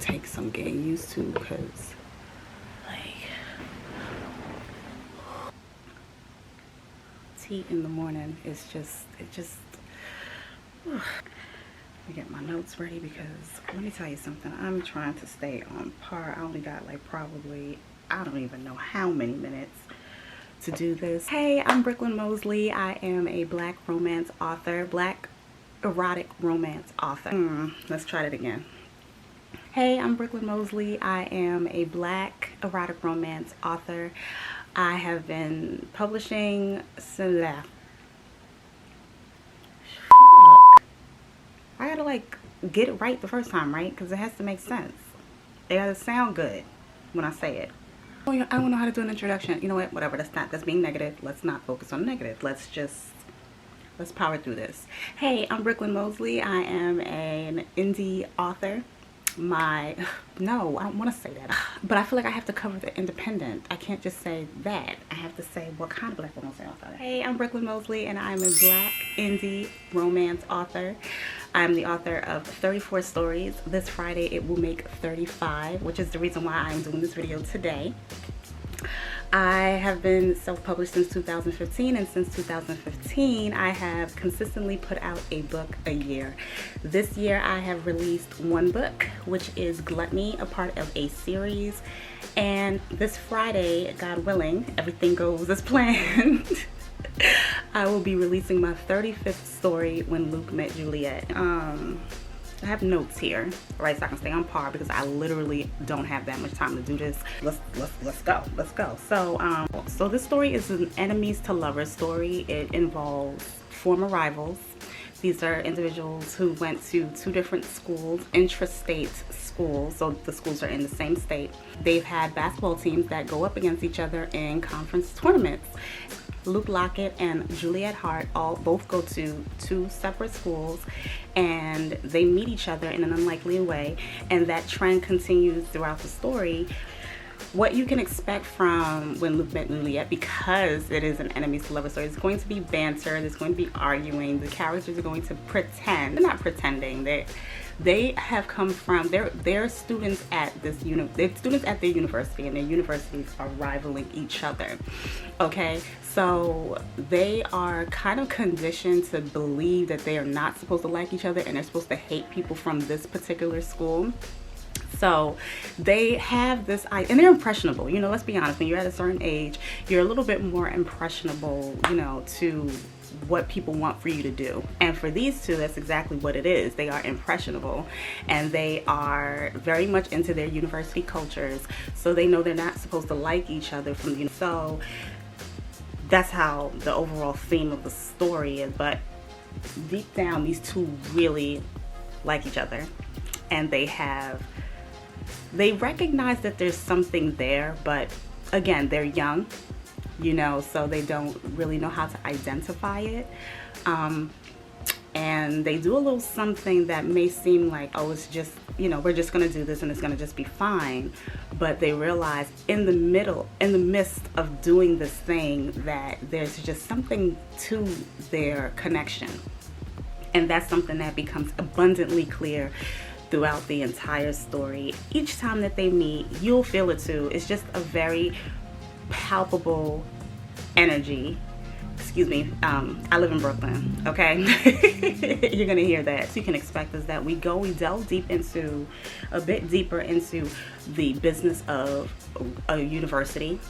take some getting used to, because like tea in the morning is just, let me get my notes ready, because let me tell you something, I'm trying to stay on par. I only got like probably, I don't even know how many minutes to do this. Hey, I'm Brooklyn Mosley. I am a Black romance author, Black erotic romance author. Let's try that again. Hey, I'm Brooklyn Mosley. I am a Black erotic romance author. I have been publishing since I gotta like get it right the first time, right? Because it has to make sense. It gotta sound good when I say it. Oh, I don't know how to do an introduction. You know what? Whatever. That's being negative. Let's not focus on negative. Let's power through this. Hey, I'm Brooklyn Mosley. I am an indie author. No, I don't want to say that, but I feel like I have to cover the independent. I can't just say that. I have to say what kind of Black romance author. Hey, I'm Brooklyn Mosley, and I'm a Black indie romance author. I'm the author of 34 stories. This Friday it will make 35, which is the reason why I'm doing this video today. I have been self-published since 2015, and since 2015 I have consistently put out a book a year. This year I have released one book, which is Gluttony, a part of a series, and this Friday, God willing, everything goes as planned, I will be releasing my 35th story, When Luke Met Juliette. I have notes here, right, so I can stay on par, because I literally don't have that much time to do this. Let's go. So this story is an enemies to lovers story. It involves former rivals. These are individuals who went to two different schools, intrastate schools, so the schools are in the same state. They've had basketball teams that go up against each other in conference tournaments. Luke Lockett and Juliette Hart both go to two separate schools, and they meet each other in an unlikely way, and that trend continues throughout the story. What you can expect from When Luke Met Juliette, because it is an enemies to lovers story, it's going to be banter, there's going to be arguing, the characters are going to pretend, they're not pretending, they have come from, they're students at this they're students at their university, and their universities are rivaling each other. Okay, so they are kind of conditioned to believe that they are not supposed to like each other, and they're supposed to hate people from this particular school. So they have this, and they're impressionable, you know, let's be honest, when you're at a certain age, you're a little bit more impressionable, you know, to what people want for you to do. And for these two, that's exactly what it is. They are impressionable, and they are very much into their university cultures, so they know they're not supposed to like each other from the, so that's how the overall theme of the story is. But deep down, these two really like each other, and they recognize that there's something there, but again, they're young, you know, so they don't really know how to identify it. And they do a little something that may seem like, oh, it's just, you know, we're just gonna do this and it's gonna just be fine. But they realize in the midst of doing this thing, that there's just something to their connection. And that's something that becomes abundantly clear throughout the entire story. Each time that they meet, you'll feel it too. It's just a very palpable energy. Excuse me, I live in Brooklyn, okay? You're gonna hear that. So you can expect is that we delve a bit deeper into the business of a university.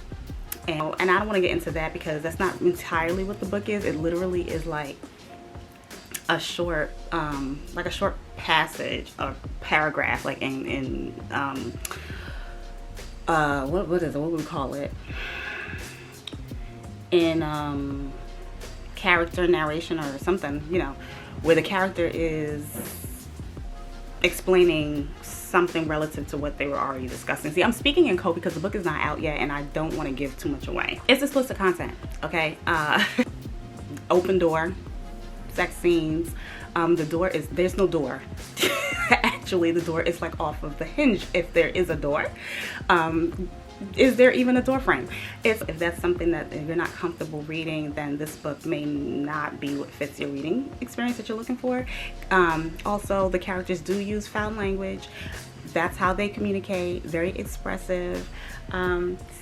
And I don't wanna get into that, because that's not entirely what the book is. It literally is like a short passage or paragraph, like in what is it? What would we call it? In character narration or something, you know, where the character is explaining something relative to what they were already discussing. See, I'm speaking in code because the book is not out yet, and I don't want to give too much away. It's explicit content, okay? Open door, sex scenes. There's no door. Actually, the door is like off of the hinge, if there is a door. Is there even a door frame? If that's something that you're not comfortable reading, then this book may not be what fits your reading experience that you're looking for. Also, the characters do use foul language. That's how they communicate, very expressive.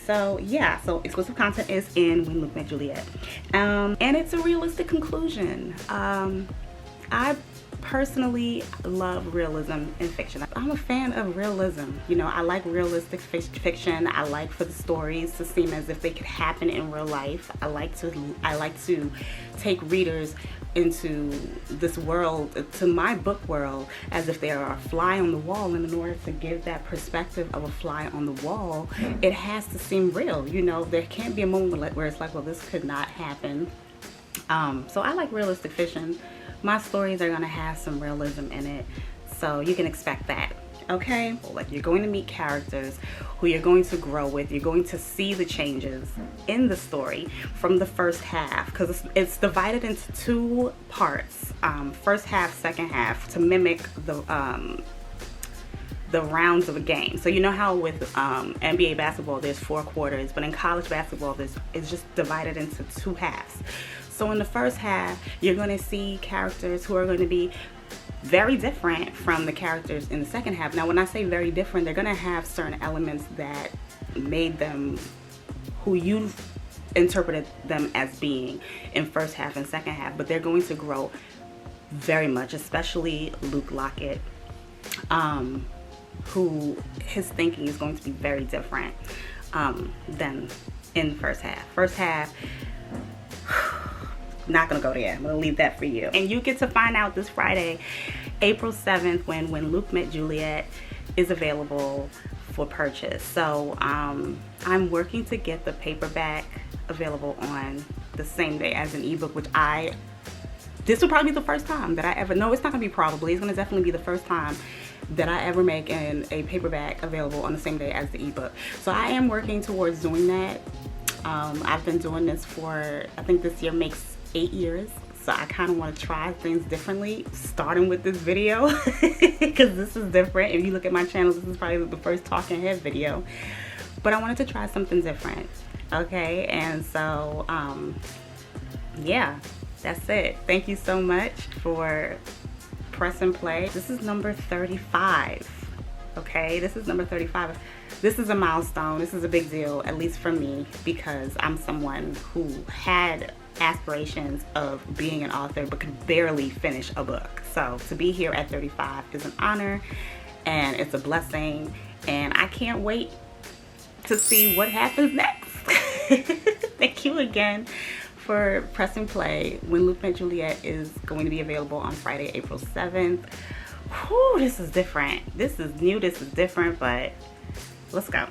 So yeah, so exclusive content is in When Luke Met Juliette. And it's a realistic conclusion. I personally love realism in fiction. I'm a fan of realism. You know, I like realistic fiction. I like for the stories to seem as if they could happen in real life. I like to take readers into this world, to my book world, as if they are a fly on the wall. And in order to give that perspective of a fly on the wall, it has to seem real. You know, there can't be a moment where it's like, well, this could not happen. So I like realistic fiction. My stories are gonna have some realism in it, so you can expect that. Okay, like, you're going to meet characters who you're going to grow with. You're going to see the changes in the story from the first half, because it's divided into two parts, first half, second half, to mimic the rounds of a game. So you know how with NBA basketball there's 4 quarters, but in college basketball it's just divided into 2 halves. So in the first half, you're going to see characters who are going to be very different from the characters in the second half. Now, when I say very different, they're going to have certain elements that made them who you've interpreted them as being in first half and second half, but they're going to grow very much, especially Luke Lockett, who his thinking is going to be very different than in first half. First half, not gonna go there. I'm gonna leave that for you. And you get to find out this Friday, April 7th, when Luke Met Juliette is available for purchase. So I'm working to get the paperback available on the same day as an ebook, which this will probably be the first time that I ever, no, it's not gonna be probably, it's gonna definitely be the first time that I ever make a paperback available on the same day as the ebook. So I am working towards doing that. I've been doing this for, I think this year makes 8 years, so I kind of want to try things differently, starting with this video because this is different. If you look at my channel, this is probably the first talking head video, but I wanted to try something different. Okay, and so yeah, that's it. Thank you so much for press and play. This is number 35. Okay, this is number 35. This is a milestone. This is a big deal, at least for me, because I'm someone who had aspirations of being an author but could barely finish a book. So to be here at 35 is an honor and it's a blessing, and I can't wait to see what happens next. Thank you again for pressing play. When Luke Met Juliette is going to be available on Friday, April 7th. Whew, this is different. This is new, this is different, but let's go.